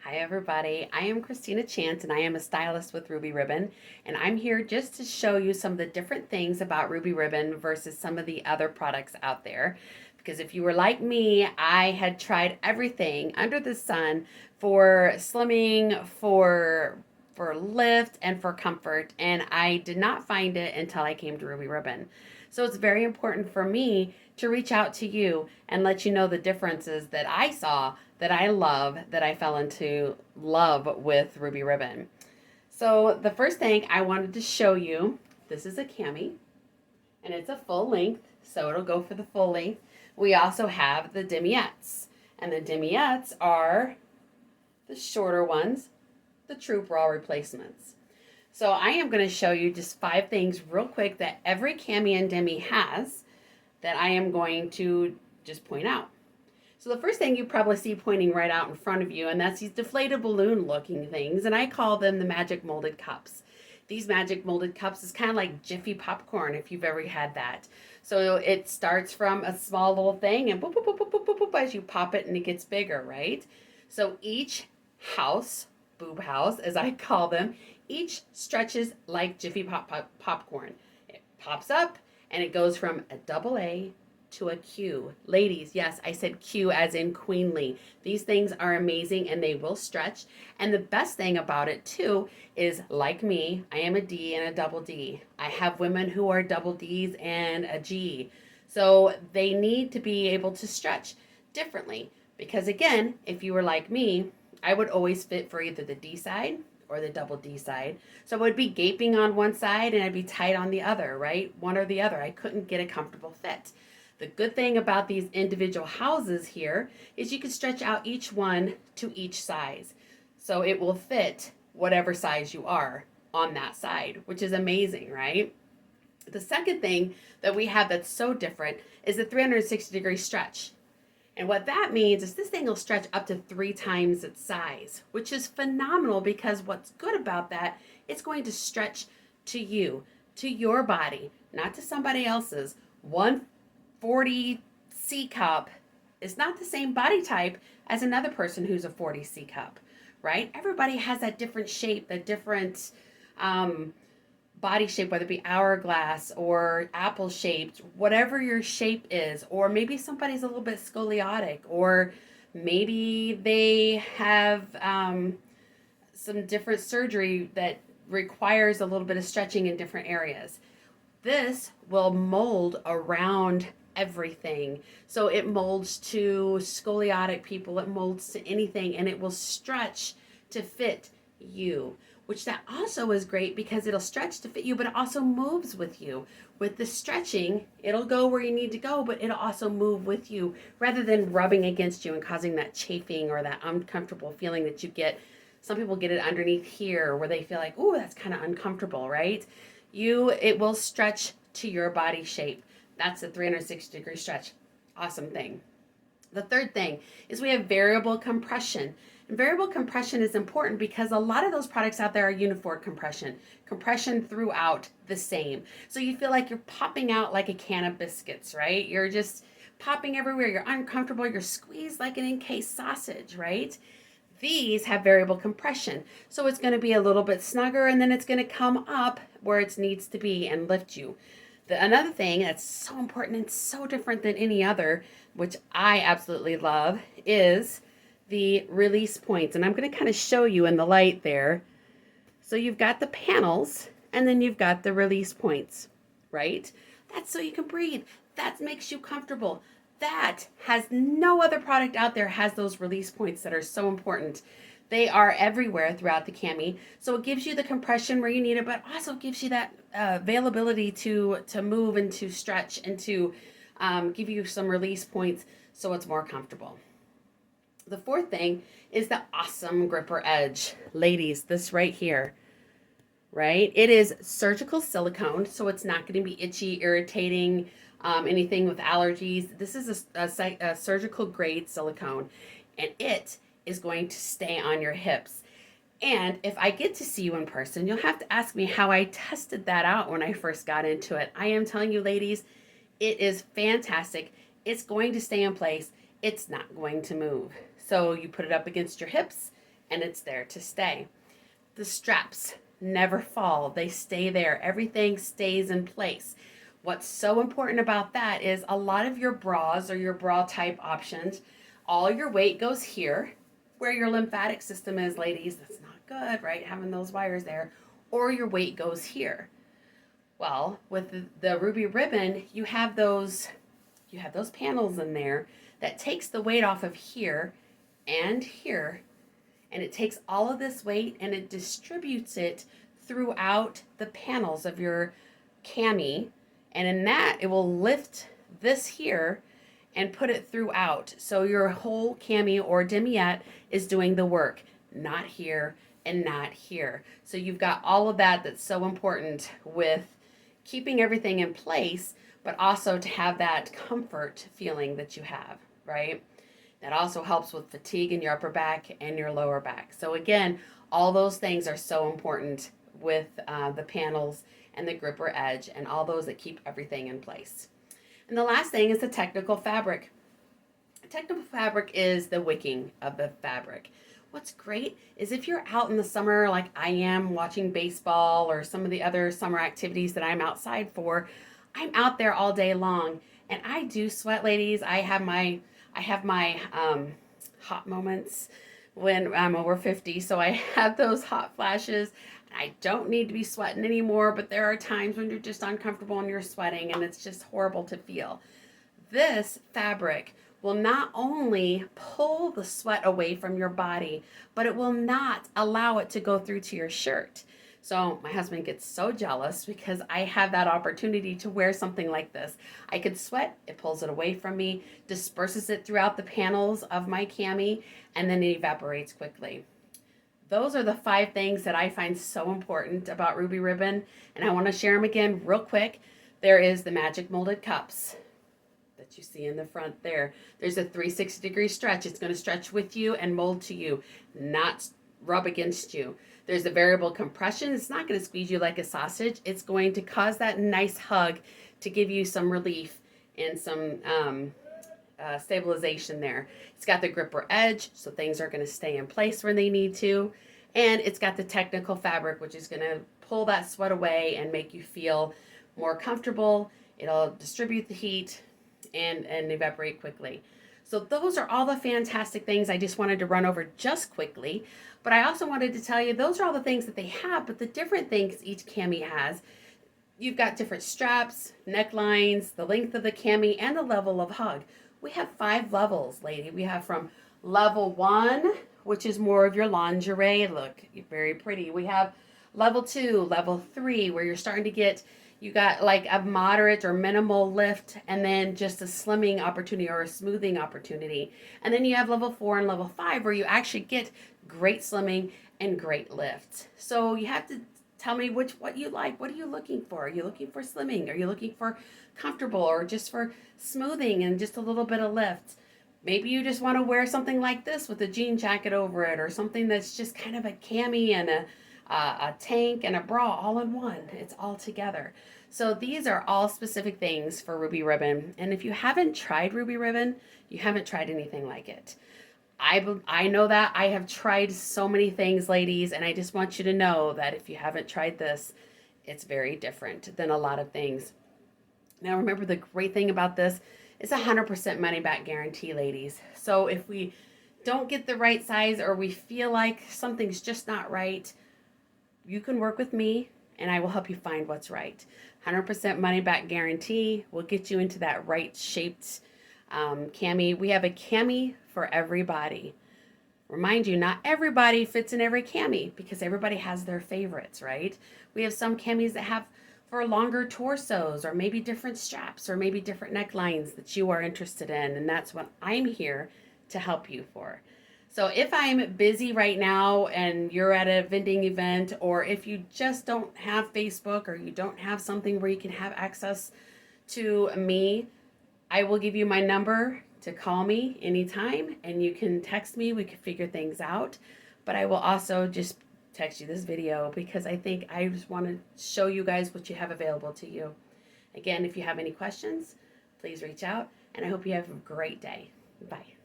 Hi everybody, I am Christina Chance and I am a stylist with Ruby Ribbon, and I'm here just to show you some of the different things about Ruby Ribbon versus some of the other products out there. Because if you were like me, I had tried everything under the sun for slimming, for lift and for comfort, and I did not find it until I came to Ruby Ribbon. So it's very important for me to reach out to you and let you know the differences that I saw, that I love, that I fell into love with Ruby Ribbon. So the first thing I wanted to show you, this is a cami, and it's a full length, so it'll go for the full length. We also have the demiettes, and the demiettes are the shorter ones, the true bra replacements. So I am going to show you just 5 things real quick that every cami and demi has that I am going to just point out. So the first thing you probably see pointing right out in front of you, and that's these deflated balloon looking things, and I call them the magic molded cups. These magic molded cups is kind of like Jiffy popcorn if you've ever had that. So it starts from a small little thing and boop, boop, boop, boop, boop, boop, boop, as you pop it and it gets bigger, right? So each house, boob house as I call them, each stretches like Jiffy popcorn. It pops up and it goes from a double A to a Q. Ladies, yes, I said Q as in queenly. These things are amazing and they will stretch. And the best thing about it too is, like me, I am a D and a double D. I have women who are double Ds and a G. So they need to be able to stretch differently. Because again, if you were like me, I would always fit for either the D side or the double D side. So I would be gaping on one side and I'd be tight on the other, right? One or the other. I couldn't get a comfortable fit. The good thing about these individual houses here is you can stretch out each one to each size. So it will fit whatever size you are on that side, which is amazing, right? The second thing that we have that's so different is the 360-degree stretch. And what that means is this thing will stretch up to 3 times its size, which is phenomenal because what's good about that, it's going to stretch to you, to your body, not to somebody else's. One 40 C cup is not the same body type as another person who's a 40 C cup, right? Everybody has that different shape, that different body shape, whether it be hourglass or apple shaped, whatever your shape is, or maybe somebody's a little bit scoliotic, or maybe they have some different surgery that requires a little bit of stretching in different areas. This will mold around everything. So it molds to scoliotic people, it molds to anything, and it will stretch to fit you, which that also is great because it'll stretch to fit you, but it also moves with you. With the stretching, it'll go where you need to go, but it'll also move with you rather than rubbing against you and causing that chafing or that uncomfortable feeling that you get. Some people get it underneath here where they feel like, oh, that's kind of uncomfortable, right? It will stretch to your body shape. That's a 360-degree stretch. Awesome thing. The third thing is we have variable compression. And variable compression is important because a lot of those products out there are uniform compression throughout the same. So you feel like you're popping out like a can of biscuits, right? You're just popping everywhere. You're uncomfortable. You're squeezed like an encased sausage, right? These have variable compression. So it's going to be a little bit snugger and then it's going to come up where it needs to be and lift you. Another thing that's so important and so different than any other, which I absolutely love, is the release points. And I'm going to kind of show you in the light there. So you've got the panels and then you've got the release points, right? That's so you can breathe. That makes you comfortable. That has no other product out there has those release points that are so important. They are everywhere throughout the cami. So it gives you the compression where you need it, but also gives you that availability to move and to stretch and to give you some release points so it's more comfortable. The fourth thing is the awesome gripper edge. Ladies, this right here, right? It is surgical silicone, so it's not going to be itchy, irritating, anything with allergies. This is a surgical grade silicone, and it is going to stay on your hips. And if I get to see you in person, you'll have to ask me how I tested that out when I first got into it. I am telling you, ladies, it is fantastic. It's going to stay in place. It's not going to move. So you put it up against your hips and it's there to stay. The straps never fall, they stay there. Everything stays in place. What's so important about that is a lot of your bras or your bra type options, all your weight goes here where your lymphatic system is, ladies. That's not good, right? Having those wires there, or your weight goes here. Well, with the Ruby Ribbon, you have those panels in there that takes the weight off of here and here, and it takes all of this weight and it distributes it throughout the panels of your cami, and in that it will lift this here and put it throughout. So your whole cami or demiette is doing the work, not here and not here. So you've got all of that that's so important with keeping everything in place, but also to have that comfort feeling that you have, right? That also helps with fatigue in your upper back and your lower back. So again, all those things are so important with the panels and the gripper edge and all those that keep everything in place. And the last thing is the technical fabric. Technical fabric is the wicking of the fabric. What's great is if you're out in the summer like I am, watching baseball or some of the other summer activities that I'm outside for, I'm out there all day long and I do sweat, ladies. I have my hot moments when I'm over 50, so I have those hot flashes. I don't need to be sweating anymore, but there are times when you're just uncomfortable and you're sweating and it's just horrible to feel. This fabric will not only pull the sweat away from your body, but it will not allow it to go through to your shirt. So my husband gets so jealous because I have that opportunity to wear something like this. I could sweat, it pulls it away from me, disperses it throughout the panels of my cami, and then it evaporates quickly. Those are the 5 things that I find so important about Ruby Ribbon, and I want to share them again real quick. There is the magic molded cups that you see in the front there. There's a 360-degree stretch. It's going to stretch with you and mold to you, not rub against you. There's a variable compression. It's not going to squeeze you like a sausage. It's going to cause that nice hug to give you some relief and some stabilization there. It's got the gripper edge, so things are going to stay in place when they need to. And it's got the technical fabric, which is going to pull that sweat away and make you feel more comfortable. It'll distribute the heat and evaporate quickly. So those are all the fantastic things I just wanted to run over just quickly. But I also wanted to tell you, those are all the things that they have, but the different things each cami has. You've got different straps, necklines, the length of the cami, and the level of hug. We have 5 levels, lady. We have from level 1, which is more of your lingerie look, very pretty. We have level 2, level 3, where you're starting to get, you got like a moderate or minimal lift, and then just a slimming opportunity or a smoothing opportunity. And then you have level 4 and level 5, where you actually get great slimming and great lift. So you have to tell me what you like. What are you looking for? Are you looking for slimming? Are you looking for comfortable or just for smoothing and just a little bit of lift? Maybe you just want to wear something like this with a jean jacket over it, or something that's just kind of a cami and a tank and a bra all in one. It's all together. So these are all specific things for Ruby Ribbon. And if you haven't tried Ruby Ribbon, you haven't tried anything like it. I know that. I have tried so many things, ladies, and I just want you to know that if you haven't tried this, it's very different than a lot of things. Now remember, the great thing about this is 100% money back guarantee, ladies. So if we don't get the right size or we feel like something's just not right, you can work with me and I will help you find what's right. 100% money back guarantee will get you into that right shaped cami. We have a cami for everybody. Remind you, not everybody fits in every cami because everybody has their favorites, right? We have some camis that have for longer torsos, or maybe different straps, or maybe different necklines that you are interested in, and that's what I'm here to help you for. So if I'm busy right now and you're at a vending event, or if you just don't have Facebook or you don't have something where you can have access to me, I will give you my number to call me anytime, and you can text me. We can figure things out. But I will also just text you this video because I think I just want to show you guys what you have available to you. Again, if you have any questions, please reach out, and I hope you have a great day. Bye.